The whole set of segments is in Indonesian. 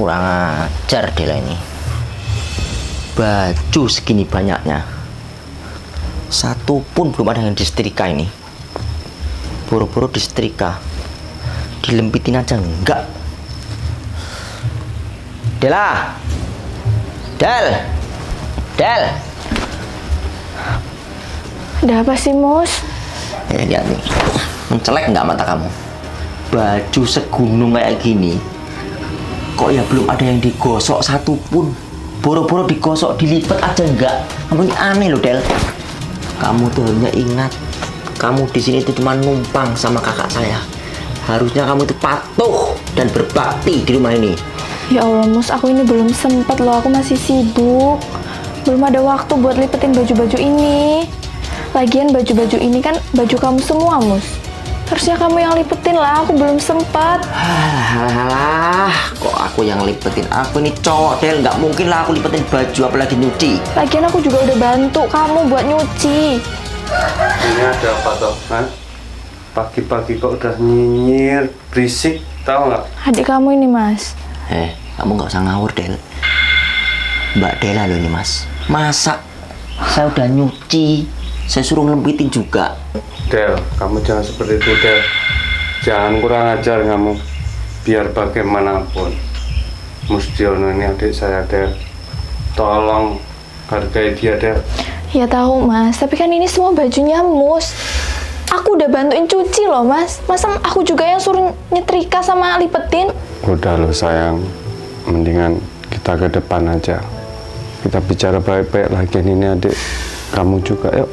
Kurang ajar Dela ini. Baju segini banyaknya, satu pun belum ada yang disetrika ini. Buru-buru disetrika, dilempitin aja enggak. Dela, Del. Ada apa sih, Mus? Lihat nih, mencelek nggak mata kamu? Baju segunung kayak gini, kok ya belum ada yang digosok satu pun. Boro-boro digosok, dilipat aja enggak. Kamu ini aneh loh, Del. Kamu tuh hanya ingat, kamu di sini itu cuma numpang sama kakak saya. Harusnya kamu itu patuh dan berbakti di rumah ini. Ya Allah, Mus, aku ini belum sempat loh. Aku masih sibuk. Belum ada waktu buat lipetin baju-baju ini. Lagian baju-baju ini kan baju kamu semua, Mus. Harusnya kamu yang lipetin lah, aku belum sempat. Halah, kok aku yang lipetin? Aku ini cowok, Del. Nggak mungkin lah aku lipetin baju, apalagi nyuci. Lagian aku juga udah bantu kamu buat nyuci. Ini ada apa toh, Hah? Pagi-pagi kok udah nyinyir, berisik, tahu nggak? Adik kamu ini, Mas. Kamu nggak usah ngawur, Del. Mbak Dela loh ini, Mas. Masa saya udah nyuci, saya suruh ngelempitin juga. Del, kamu jangan seperti itu, Del. Jangan kurang ajar kamu. Biar bagaimanapun, Mustiono ini adik saya, Del. Tolong hargai dia, Del. Ya tahu, Mas, tapi kan ini semua bajunya Mus. Aku udah bantuin cuci loh, Mas. Masa aku juga yang suruh nyetrika sama lipetin? Udah lo sayang, mendingan kita ke depan aja. Kita bicara baik-baik lagi, ini adik kamu juga, yuk.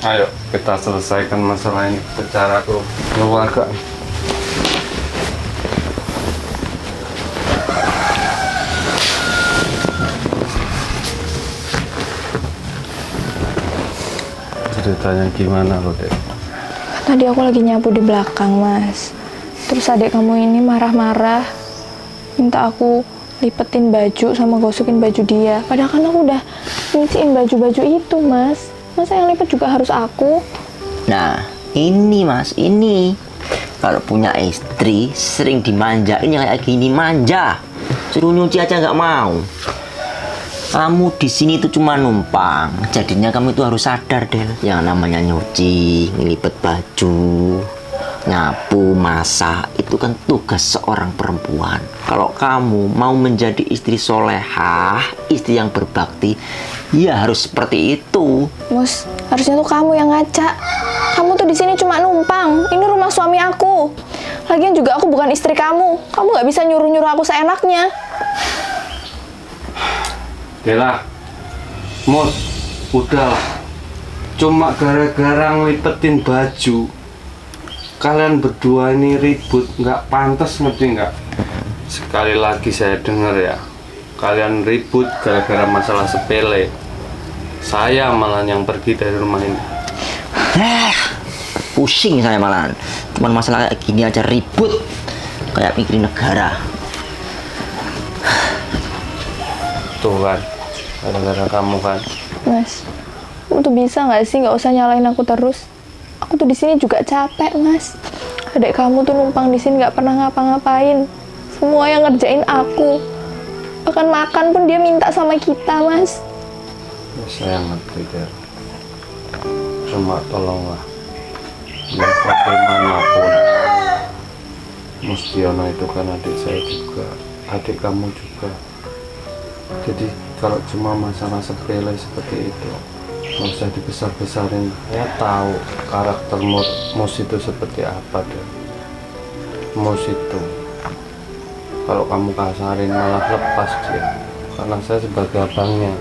Ayo, kita selesaikan masalah ini secara keluarga. Ceritanya gimana lo, Dek? Tadi aku lagi nyapu di belakang, Mas. Terus adik kamu ini marah-marah, minta aku lipetin baju sama gosokin baju dia. Padahal kan aku udah nyuciin baju-baju itu, Mas. Masa yang lipet juga harus aku? Nah, ini Mas, ini. Kalau punya istri, sering dimanjain yang kayak gini, manja. Suruh nyuci aja nggak mau. Kamu di sini itu cuma numpang. Jadinya kamu itu harus sadar, Del. Yang namanya nyuci, ngelipet baju, nyapu, masak, itu kan tugas seorang perempuan. Kalau kamu mau menjadi istri solehah, istri yang berbakti, ya harus seperti itu. Mus, harusnya tuh kamu yang ngaca. Kamu tuh di sini cuma numpang. Ini rumah suami aku. Lagian juga aku bukan istri kamu. Kamu nggak bisa nyuruh-nyuruh aku seenaknya. Dela, Mus, udahlah. Cuma gara-gara ngelipetin baju, kalian berdua ini ribut, nggak pantas, ngerti nggak? Sekali lagi saya dengar ya, kalian ribut gara-gara masalah sepele. Saya malah yang pergi dari rumah ini. Pusing saya malahan. Cuman masalah kayak gini aja ribut, kayak mikirin negara. Tuh kan, gara-gara kamu kan. Mas, kamu tuh bisa nggak sih nggak usah nyalain aku terus? Aku tuh di sini juga capek, Mas. Adik kamu tuh numpang di sini nggak pernah ngapa-ngapain. Semua yang ngerjain aku. Bahkan makan pun dia minta sama kita, Mas. Ya, saya ngerti, Del. Cuma tolonglah, biar bagaimanapun, Mustiono itu kan adik saya juga, adik kamu juga. Jadi kalau cuma masalah sepele seperti itu, nggak usah dibesar-besarin. Saya tahu karakter Mus itu seperti apa, deh. Mus itu kalau kamu kasarin malah lepas dia, karena saya sebagai abangnya.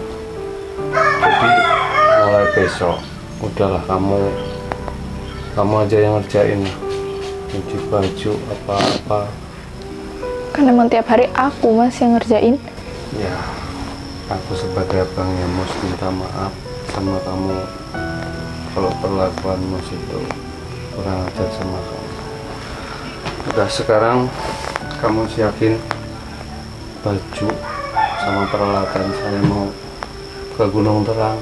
Jadi mulai besok, udahlah kamu aja yang ngerjain, cuci baju apa-apa. Kan emang tiap hari aku, Mas, yang ngerjain. Ya, aku sebagai abangnya Mus minta maaf sama kamu kalau perlakuan Mus itu kurang ajar sama kamu. Udah, sekarang kamu siapin baju sama peralatan. Saya mau ke Gunung Terang.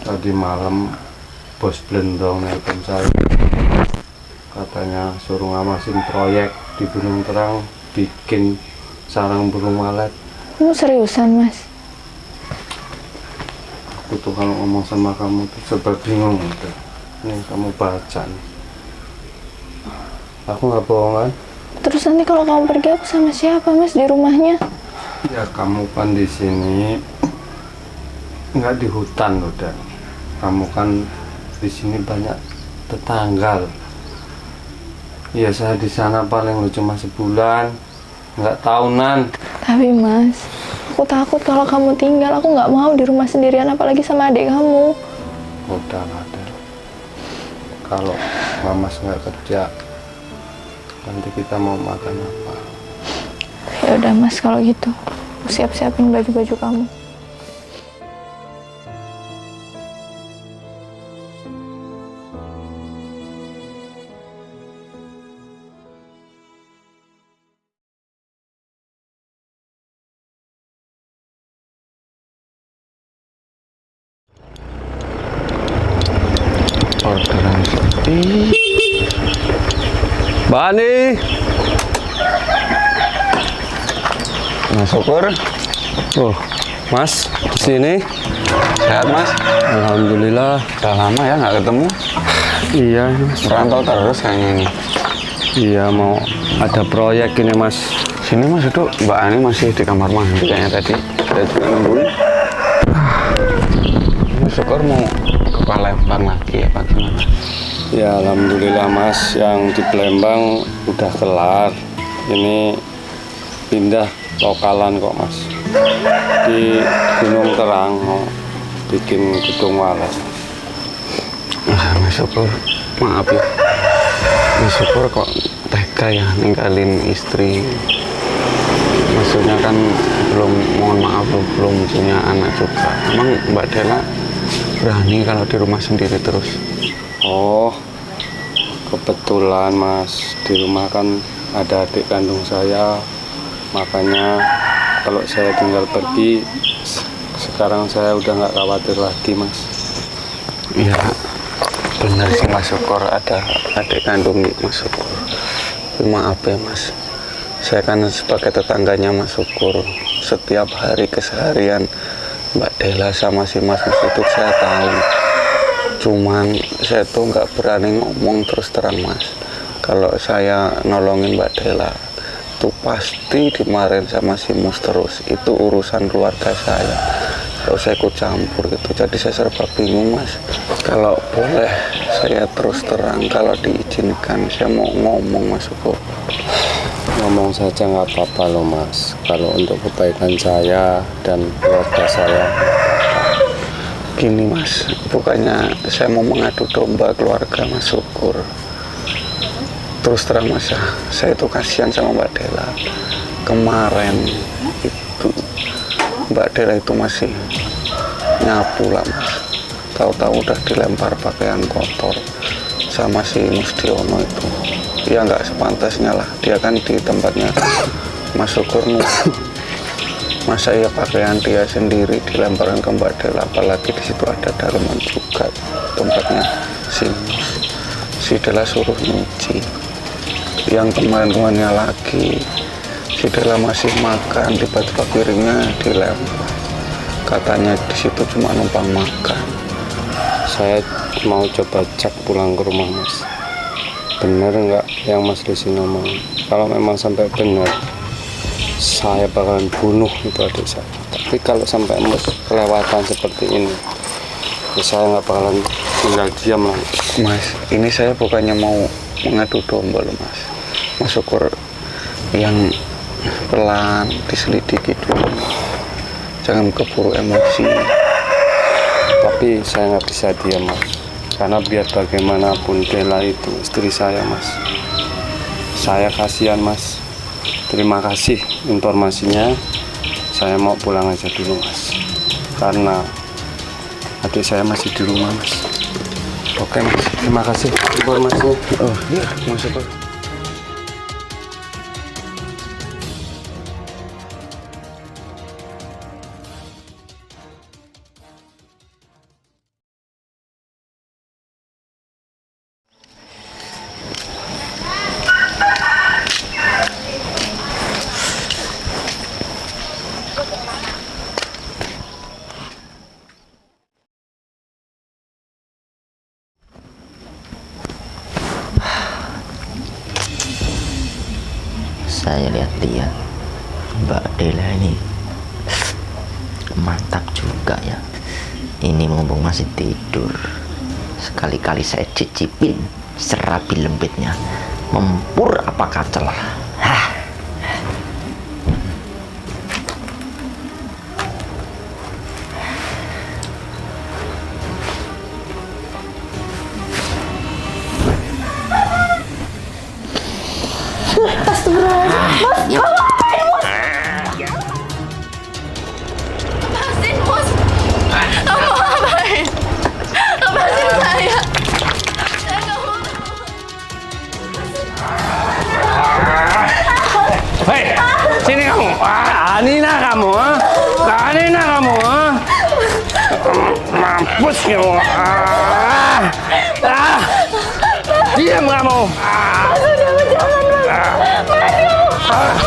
Tadi malam Bos Blendong nelpon saya, katanya suruh ngamasin proyek di Gunung Terang. bikin sarang burung walet. Kamu seriusan, Mas? Aku tuh kalau ngomong sama kamu tuh serba bingung udah. Nih kamu baca nih. Aku nggak bohong kan? Terus nanti kalau kamu pergi aku sama siapa, Mas, di rumahnya? Ya kamu kan di sini nggak di hutan udah. Kamu kan di sini banyak tetangga loh. Iya saya di sana paling lu cuma sebulan, nggak tahunan. Tapi Mas, aku takut kalau kamu tinggal. Aku nggak mau di rumah sendirian, apalagi sama adik kamu. Udah ada. Kalau Mamas nggak kerja, nanti kita mau makan apa? Ya udah Mas, kalau gitu aku siap-siapin baju-baju kamu. Orderan sepi. Mbak Ani. Mas Syukur. Oh, Mas, di sini. Sehat Mas? Alhamdulillah. Udah lama ya nggak ketemu? Iya, Mas. Merantau terus kayaknya ini. Iya, mau ada proyek ini, Mas. Sini Mas, itu Mbak Ani masih di kamar mandi kayaknya tadi. Saya juga nungguin. Mas Syukur mau ke Palembang lagi apa gimana? Ya, alhamdulillah, Mas. Yang di Palembang udah kelar. Ini pindah lokalan kok, Mas. Di Gunung Terang mau bikin gedung walet. Mas Syukur, maaf ya. Mas Syukur kok tega ya ninggalin istri. Maksudnya kan mohon maaf belum punya anak juga. Emang Mbak Dela berani kalau di rumah sendiri terus? Oh, kebetulan Mas, di rumah kan ada adik kandung saya. Makanya kalau saya tinggal pergi, sekarang saya udah nggak khawatir lagi, Mas. Iya, benar sih Mas Syukur, ada adik kandung Mas Syukur. Tapi maaf ya Mas, saya kan sebagai tetangganya Mas Syukur, setiap hari keseharian Mbak Dela sama si Mas itu saya tahu. Cuman saya tuh nggak berani ngomong terus terang Mas. Kalau saya nolongin Mbak Dela, itu pasti dimarahin sama si Mus terus. Itu urusan keluarga saya. Kalau saya ikut campur gitu, jadi saya serba bingung Mas. Kalau boleh saya terus terang, kalau diizinkan saya mau ngomong Mas Syukur. Ngomong saja nggak apa-apa loh, Mas. Kalau untuk kebaikan saya dan keluarga saya. Gini Mas, bukannya saya mau mengadu domba keluarga Mas Syukur. Terus terang Mas, saya itu kasihan sama Mbak Dela. Kemarin itu Mbak Dela itu masih nyapu lah Mas. Tahu-tahu udah dilempar pakaian kotor sama si Mustiono itu. Ya nggak sepantasnya lah. Dia kan di tempatnya Mas Syukur nih. Masa ya pakaian dia sendiri dilemparkan ke Mbak Dela, apalagi di situ ada daleman juga tempatnya si Dela suruh nyuci. Yang kemarin-kemarinnya lagi si Dela masih makan, tiba-tiba piringnya dilempar. Katanya di situ cuma numpang makan. Saya mau coba cek pulang ke rumah, Mas. Bener nggak yang Mas Lucy ngomong? Kalau memang sampai benar, saya bakalan bunuh itu adik saya. Tapi kalau sampai Mas kelewatan seperti ini, ya saya nggak bakalan tinggal diam lah. Mas, ini saya bukannya mau mengadu domba loh Mas. Mas Syukur yang pelan diselidiki dulu. Jangan keburu emosi. Tapi saya nggak bisa diam, Mas. Karena biar bagaimanapun Dela itu istri saya, Mas. Saya kasihan, Mas. Terima kasih informasinya. Saya mau pulang aja dulu, Mas. Karena adik saya masih di rumah, Mas. Oke, Mas. Terima kasih informasinya. Oh iya, Mas Syukur. saya lihat-lihat Mbak Dela ini mantap juga ya. Ini mumpung masih tidur, sekali-kali saya cicipin serabi lembitnya. Mempur apa kacel. Hah. Lepasin, Bos. Kamu ngapain? Lepasin saya. Saya nggak mau. Hei, sini kamu. Nina kamu. Nina kamu. Mampus kamu. Diam kamu. Mas, udah, jangan, Mas. Mas, kamu.